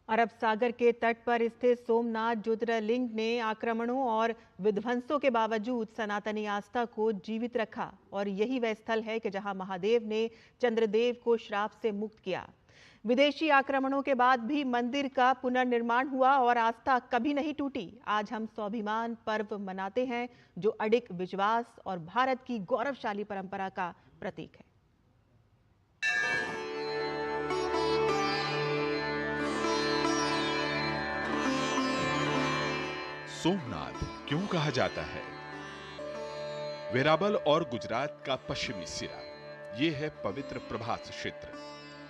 अरब सागर के तट पर स्थित सोमनाथ ज्योतिर्लिंग ने आक्रमणों और विध्वंसों के बावजूद सनातनी आस्था को जीवित रखा और यही वह स्थल है कि जहां महादेव ने चंद्रदेव को श्राप से मुक्त किया। विदेशी आक्रमणों के बाद भी मंदिर का पुनर्निर्माण हुआ और आस्था कभी नहीं टूटी। आज हम स्वाभिमान पर्व मनाते हैं जो अडिग विश्वास और भारत की गौरवशाली परंपरा का प्रतीक है। सोमनाथ क्यों कहा जाता है? वेरावल और गुजरात का पश्चिमी सिरा, ये है पवित्र प्रभास क्षेत्र,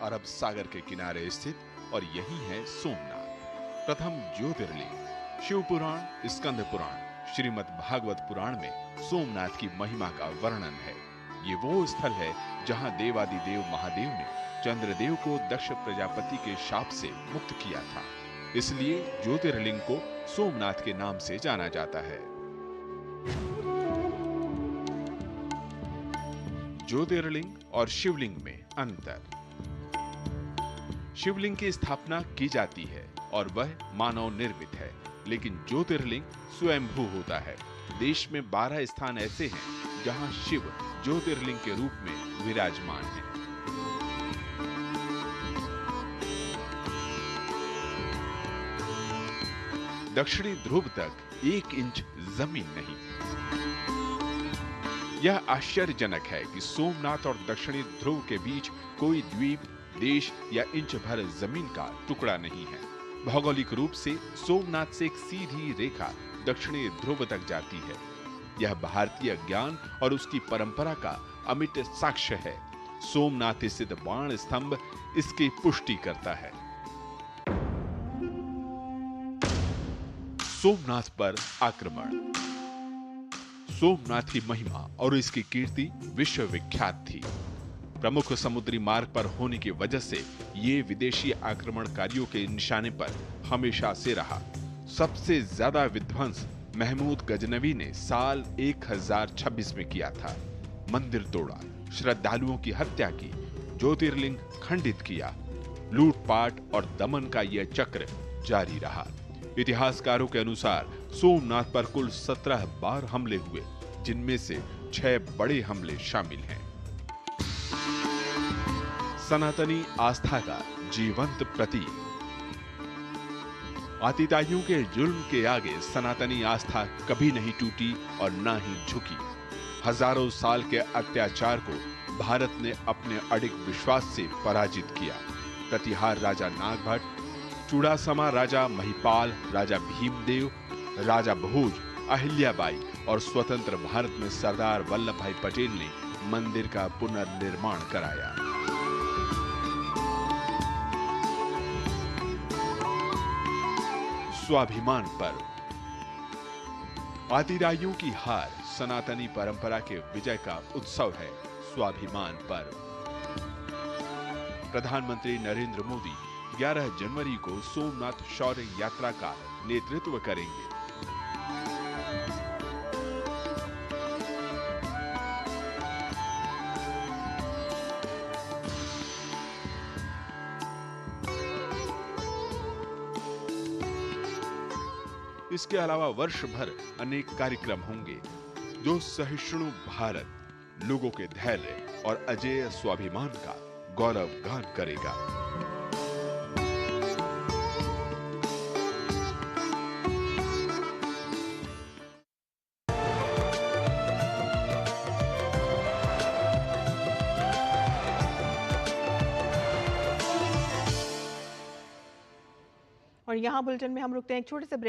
अरब सागर के किनारे स्थित, और यही है सोमनाथ। प्रथम ज्योतिर्लिंग शिव पुराण, स्कंद पुराण, श्रीमद् भागवत पुराण में सोमनाथ की महिमा का वर्णन है। ये वो स्थल है जहां देवादिदेव महादेव ने चंद्रदेव को दक्ष प्रजापति के शाप से मुक्त किया था, इसलिए ज्योतिर्लिंग को सोमनाथ के नाम से जाना जाता है। ज्योतिर्लिंग और शिवलिंग में अंतर। शिवलिंग की स्थापना की जाती है और वह मानव निर्मित है, लेकिन ज्योतिर्लिंग स्वयंभू होता है। देश में 12 स्थान ऐसे हैं जहां शिव ज्योतिर्लिंग के रूप में विराजमान है। दक्षिणी ध्रुव तक 1 इंच जमीन नहीं। यह आश्चर्यजनक है कि सोमनाथ और दक्षिणी ध्रुव के बीच कोई द्वीप, देश या इंच भर जमीन का टुकड़ा नहीं है। भौगोलिक रूप से सोमनाथ से एक सीधी रेखा दक्षिणी ध्रुव तक जाती है। यह भारतीय ज्ञान और उसकी परंपरा का अमिट साक्ष्य है। सोमनाथ स्थित बाण स्तंभ इसकी पुष्टि करता है। सोमनाथ पर आक्रमण। सोमनाथ की महिमा और इसकी कीर्ति विश्व विख्यात थी। प्रमुख समुद्री मार्ग पर होने की वजह से ये विदेशी आक्रमणकारियों के निशाने पर हमेशा से रहा। सबसे ज्यादा विध्वंस महमूद गजनवी ने साल 1026 में किया था। मंदिर तोड़ा, श्रद्धालुओं की हत्या की, ज्योतिर्लिंग खंडित किया। लूटपाट और दमन का यह चक्र जारी रहा। इतिहासकारों के अनुसार सोमनाथ पर कुल 17 बार हमले हुए, जिनमें से 6 बड़े हमले शामिल हैं। सनातनी आस्था का जीवंत प्रतीक। आतिताइयों के जुल्म के आगे सनातनी आस्था कभी नहीं टूटी और न ही झुकी। हजारों साल के अत्याचार को भारत ने अपने अडिग विश्वास से पराजित किया। प्रतिहार राजा नागभट्ट, चूड़ासमा राजा महिपाल, राजा भीमदेव, राजा भोज, अहिल्याबाई और स्वतंत्र भारत में सरदार वल्लभ भाई पटेल ने मंदिर का पुनर्निर्माण कराया। स्वाभिमान पर्व। आतिताइयों की हार सनातनी परंपरा के विजय का उत्सव है स्वाभिमान पर्व। प्रधानमंत्री नरेंद्र मोदी 11 जनवरी को सोमनाथ शौर्य यात्रा का नेतृत्व करेंगे। इसके अलावा वर्ष भर अनेक कार्यक्रम होंगे जो सहिष्णु भारत, लोगों के धैर्य और अजेय स्वाभिमान का गौरव गान करेगा। और यहाँ बुलेटिन में हम रुकते हैं एक छोटे से ब्रेक।